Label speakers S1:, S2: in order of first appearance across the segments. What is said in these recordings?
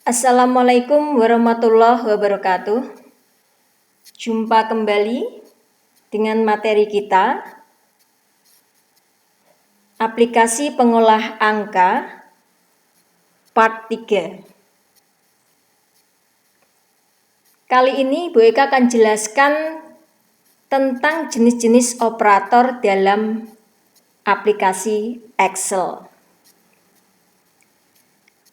S1: Assalamualaikum warahmatullahi wabarakatuh. Jumpa kembali dengan materi kita, aplikasi pengolah angka part 3. Kali ini Bu Eka akan jelaskan tentang jenis-jenis operator dalam aplikasi Excel.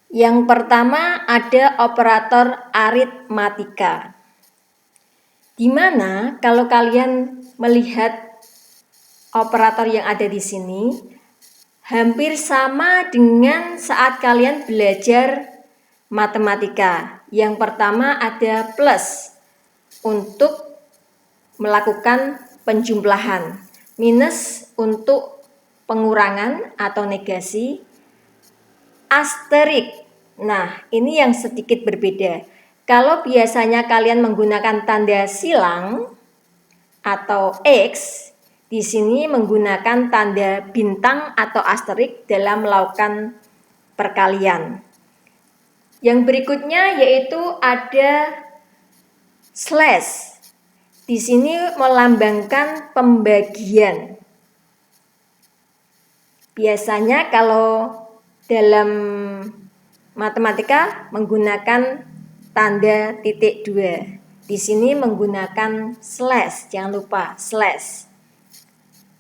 S1: Yang pertama ada operator aritmatika, di mana kalau kalian melihat operator yang ada di sini, hampir sama dengan saat kalian belajar matematika. Yang pertama ada plus untuk melakukan penjumlahan, minus untuk pengurangan atau negasi, asterik. Nah, ini yang sedikit berbeda. Kalau biasanya kalian menggunakan tanda silang atau X, di sini menggunakan tanda bintang atau asterik dalam melakukan perkalian. Yang berikutnya yaitu ada slash. Di sini melambangkan pembagian. Biasanya kalau dalam matematika menggunakan tanda titik 2. Di sini menggunakan slash, jangan lupa slash.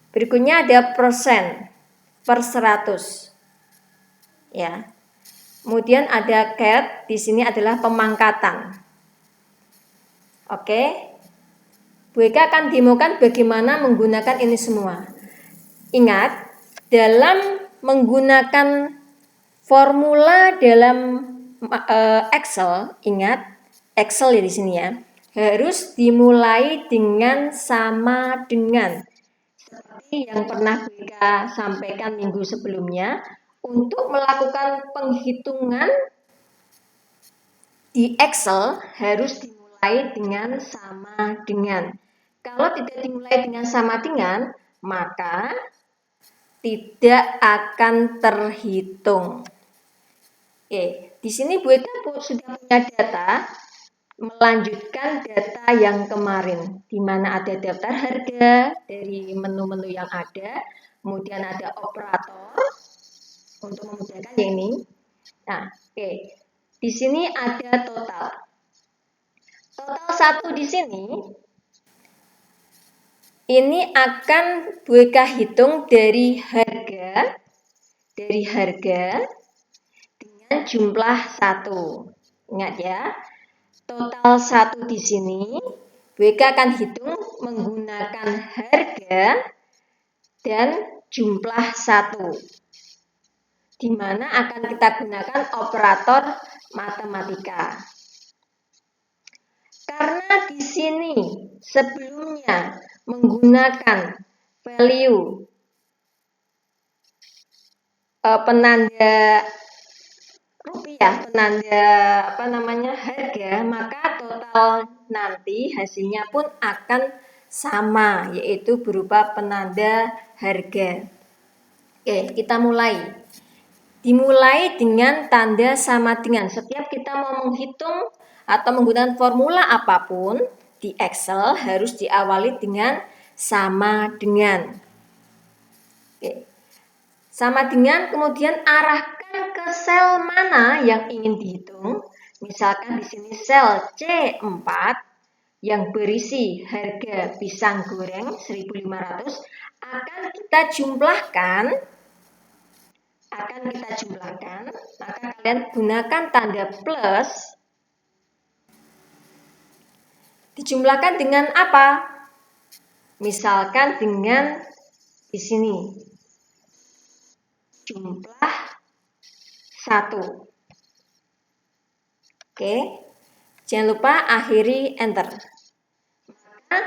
S1: Berikutnya ada persen per 100. Ya. Kemudian ada cat, di sini adalah pemangkatan. Oke. Bu Eka akan demokan bagaimana menggunakan ini semua. Ingat, dalam menggunakan formula dalam Excel, ingat Excel ya di sini ya, harus dimulai dengan sama dengan. Seperti yang pernah kita sampaikan minggu sebelumnya, untuk melakukan penghitungan di Excel harus dimulai dengan sama dengan. Kalau tidak dimulai dengan sama dengan, maka tidak akan terhitung. Oke, di sini Bu Eka sudah punya data, melanjutkan data yang kemarin, di mana ada daftar harga dari menu-menu yang ada, kemudian ada operator untuk memudahkan yang ini. Nah, oke, di sini ada total. Total 1 di sini, ini akan Bu Eka hitung dari harga dengan jumlah 1. Ingat ya, total 1 di sini Bu Eka akan hitung menggunakan harga dan jumlah 1, di mana akan kita gunakan operator matematika. Karena di sini sebelumnya menggunakan value penanda rupiah, penanda harga, maka total nanti hasilnya pun akan sama, yaitu berupa penanda harga. Oke, kita mulai. Dimulai dengan tanda sama dengan. Setiap kita mau menghitung atau menggunakan formula apapun di Excel harus diawali dengan sama dengan. Oke. Sama dengan, kemudian arahkan ke sel mana yang ingin dihitung. Misalkan di sini sel C4 yang berisi harga pisang goreng 1.500 akan kita jumlahkan. Maka kalian gunakan tanda plus. Dijumlahkan dengan apa? Misalkan dengan di sini jumlah 1. Oke, jangan lupa akhiri enter. Maka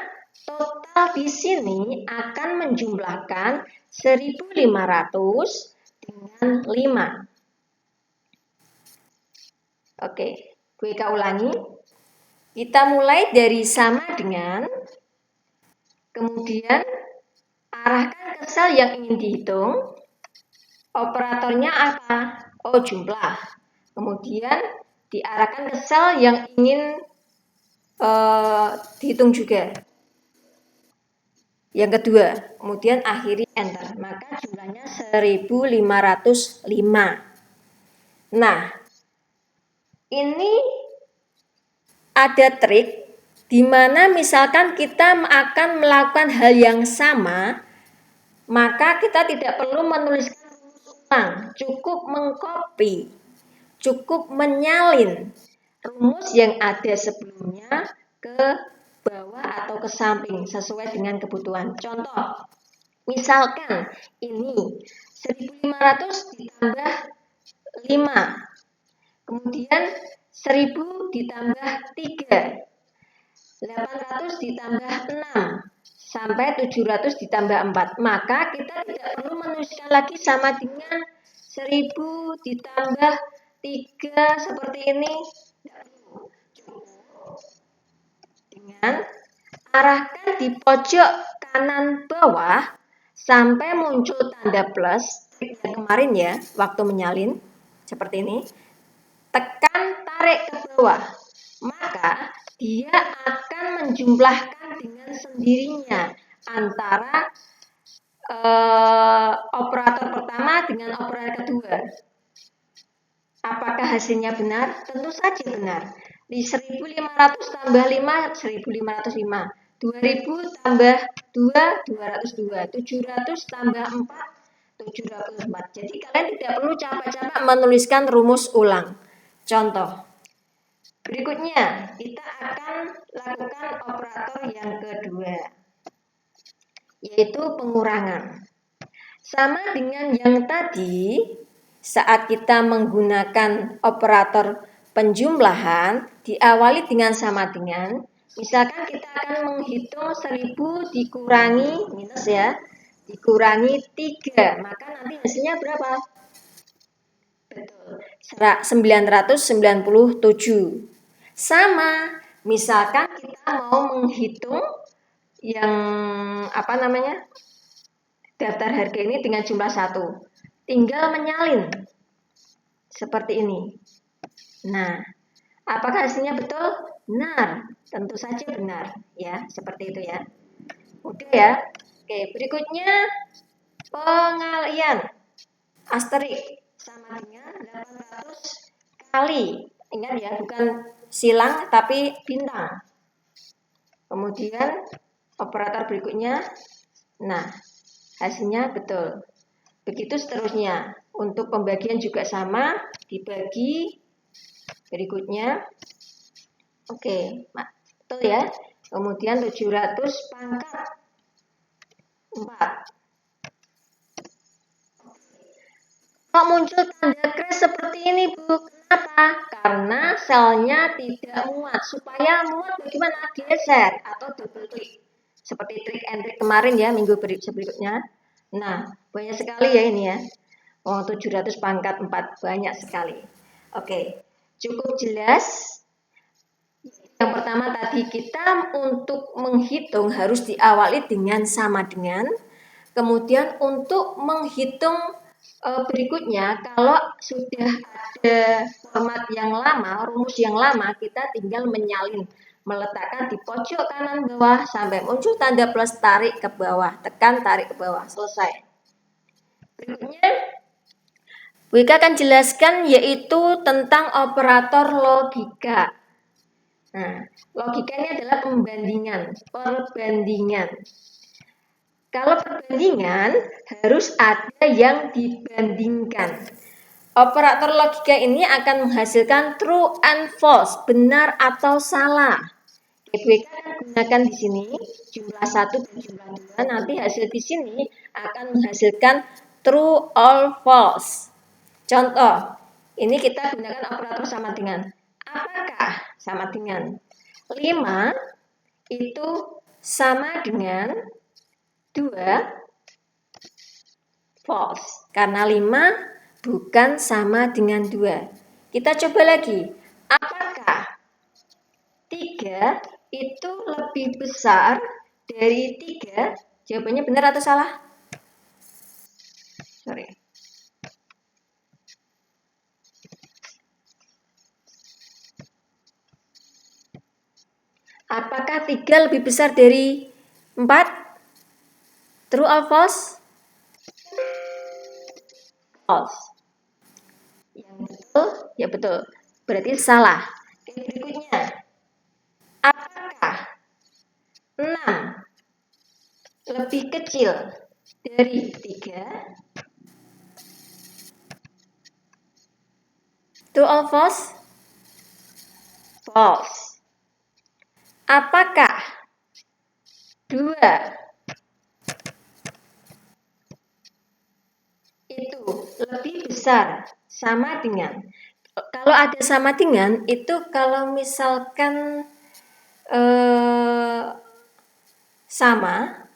S1: total di sini akan menjumlahkan 1.500 dengan 5. Oke, gue ulangi. Kita mulai dari sama dengan, kemudian arahkan ke sel yang ingin dihitung. Operatornya apa? Oh, jumlah. Kemudian diarahkan ke sel yang ingin dihitung juga. Yang kedua, kemudian akhiri enter. Maka jumlahnya 1505. Nah, ini ada trik di mana misalkan kita akan melakukan hal yang sama, maka kita tidak perlu menuliskan rumus ulang, cukup mengcopy, cukup menyalin rumus yang ada sebelumnya ke bawah atau ke samping sesuai dengan kebutuhan. Contoh, misalkan ini 1500 ditambah 5, kemudian 1000 ditambah 3, 800 ditambah 6, sampai 700 ditambah 4. Maka kita tidak perlu menuliskan lagi sama dengan 1000 ditambah 3 seperti ini. Dengan arahkan di pojok kanan bawah sampai muncul tanda plus yang kemarin ya, waktu menyalin seperti ini. Tekan tarik ke bawah, maka dia akan menjumlahkan dengan sendirinya antara operator pertama dengan operator kedua. Apakah hasilnya benar? Tentu saja benar. Di 1500 tambah 5, 1505. 2000 tambah 2, 202. 700 tambah 4, 704. Jadi kalian tidak perlu capek-capek menuliskan rumus ulang. Contoh. Berikutnya, kita akan lakukan operator yang kedua, yaitu pengurangan. Sama dengan yang tadi, saat kita menggunakan operator penjumlahan diawali dengan sama dengan, misalkan kita akan menghitung 1000 dikurangi minus ya, dikurangi 3, maka nanti hasilnya berapa? Betul, 997. Sama, misalkan kita mau menghitung yang daftar harga ini dengan jumlah 1. Tinggal menyalin seperti ini. Nah, apakah hasilnya betul? Benar, tentu saja benar ya, seperti itu ya. Udah ya. Oke, berikutnya pengalian. Asterik sama dengan 800 kali. Ingat ya, bukan silang tapi bintang. Kemudian operator berikutnya. Nah, hasilnya betul. Begitu seterusnya. Untuk pembagian juga sama, dibagi berikutnya. Oke, betul ya. Kemudian 700 pangkat 4. Kok muncul tanda crash seperti ini, Bu? Kenapa? Karena selnya tidak muat. Supaya muat bagaimana? Geser atau double klik. Seperti trik and trick kemarin ya, minggu berikutnya. Nah, banyak sekali ya ini ya. 700 pangkat 4, banyak sekali. Oke, cukup jelas. Yang pertama tadi kita untuk menghitung harus diawali dengan sama dengan. Kemudian untuk menghitung berikutnya, kalau sudah ada format yang lama, rumus yang lama, kita tinggal menyalin, meletakkan di pojok kanan bawah sampai muncul tanda plus, tarik ke bawah, tekan tarik ke bawah, selesai. Berikutnya Wika akan jelaskan yaitu tentang operator logika. Nah, logika ini adalah perbandingan. Kalau perbandingan harus ada yang dibandingkan. Operator logika ini akan menghasilkan true and false, benar atau salah. Wika akan gunakan di sini jumlah 1 dan jumlah 2. Nanti hasil di sini akan menghasilkan true or false. Contoh, ini kita gunakan operator sama dengan. Apakah sama dengan 5 itu sama dengan 2? False. Karena 5 bukan sama dengan 2. Kita coba lagi. Apakah 3 itu lebih besar dari 3? Jawabannya benar atau salah? Sorry. Apakah 3 lebih besar dari 4? True or false? False. Yang betul, ya betul. Berarti salah. Oke, berikutnya. Apakah 6 lebih kecil dari 3? True or false? False. Apakah 2 itu lebih besar sama dengan, kalau ada sama dengan itu kalau misalkan sama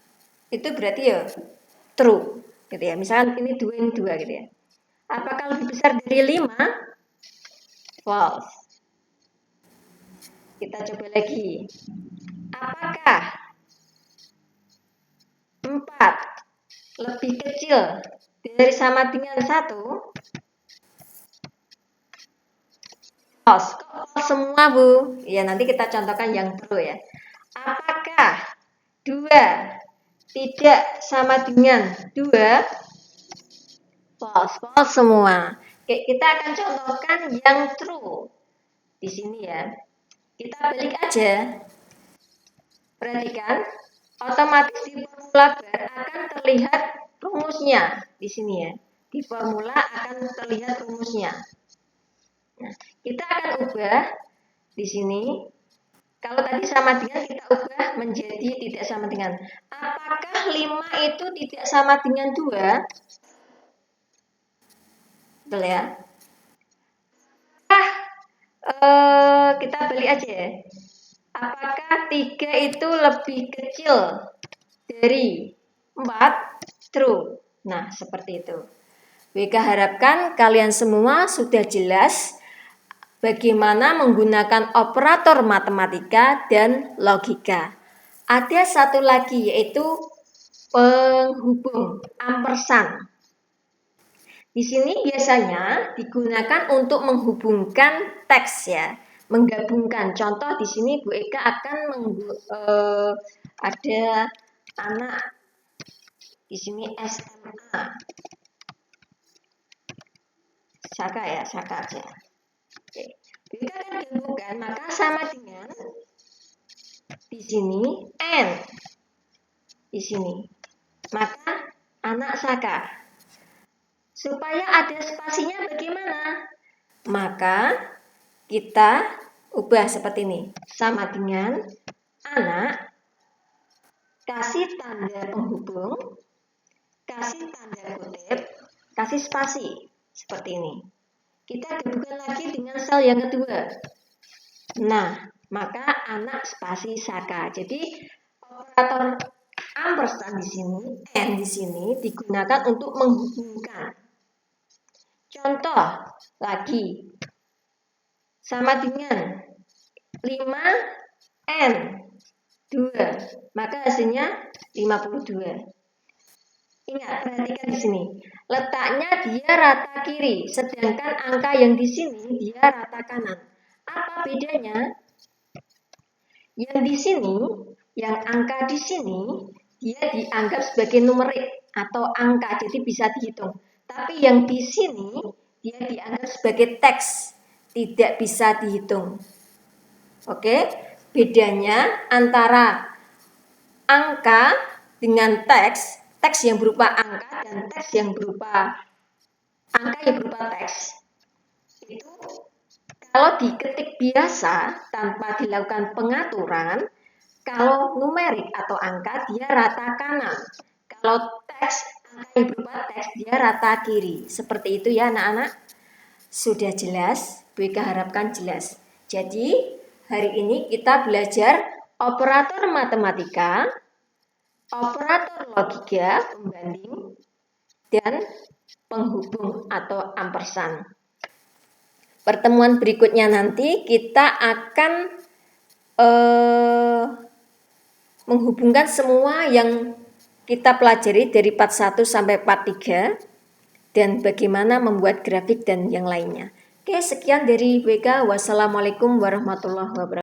S1: itu berarti ya true gitu ya. Misalkan ini 2 ini 2 gitu ya. Apakah lebih besar dari 5? False. Kita coba lagi. Apakah 4 lebih kecil dari sama dengan 1? False. Kok false semua, Bu? Ya, nanti kita contohkan yang true ya. Apakah 2 tidak sama dengan 2? False. False semua. Oke, kita akan contohkan yang true di sini ya. Kita balik aja. Perhatikan, otomatis di formula bar akan terlihat rumusnya di sini ya. Di formula akan terlihat rumusnya. Nah, kita akan ubah di sini. Kalau tadi sama dengan, kita ubah menjadi tidak sama dengan. Apakah 5 itu tidak sama dengan 2? Betul ya? Kita balik aja ya. Apakah 3 itu lebih kecil dari 4? True. Nah, seperti itu. WK harapkan kalian semua sudah jelas bagaimana menggunakan operator matematika dan logika. Ada satu lagi yaitu penghubung ampersand. Di sini biasanya digunakan untuk menghubungkan teks ya, menggabungkan. Contoh di sini Bu Eka akan ada anak di sini SMA. Saka ya, Saka aja. Oke. Bu Eka akan gabungkan, maka sama dengan di sini N. Di sini. Maka anak Saka. Supaya ada spasinya bagaimana? Maka kita ubah seperti ini. Sama dengan anak, kasih tanda penghubung, kasih tanda kutip, kasih spasi. Seperti ini. Kita gabungkan lagi dengan sel yang kedua. Nah, maka anak spasi Saka. Jadi operator ampersand di sini, N di sini digunakan untuk menghubungkan. Contoh lagi, sama dengan 5N 2, maka hasilnya 52. Ingat, perhatikan di sini. Letaknya dia rata kiri, sedangkan angka yang di sini dia rata kanan. Apa bedanya? Yang di sini, yang angka di sini, dia dianggap sebagai numerik atau angka, jadi bisa dihitung. Tapi yang di sini dia dianggap sebagai teks, tidak bisa dihitung. Oke, bedanya antara angka dengan teks yang berupa angka dan teks yang berupa angka yang berupa teks. Itu kalau diketik biasa tanpa dilakukan pengaturan, kalau numerik atau angka dia rata kanan. Kalau teks, angka yang berupa teks dia rata kiri. Seperti itu ya anak-anak. Sudah jelas? Bu Eka harapkan jelas. Jadi hari ini kita belajar operator matematika, operator logika pembanding, dan penghubung atau ampersand. Pertemuan berikutnya nanti kita akan menghubungkan semua yang kita pelajari dari part 1 sampai part 3 dan bagaimana membuat grafik dan yang lainnya. Oke, sekian dari WK. Wassalamualaikum warahmatullahi wabarakatuh.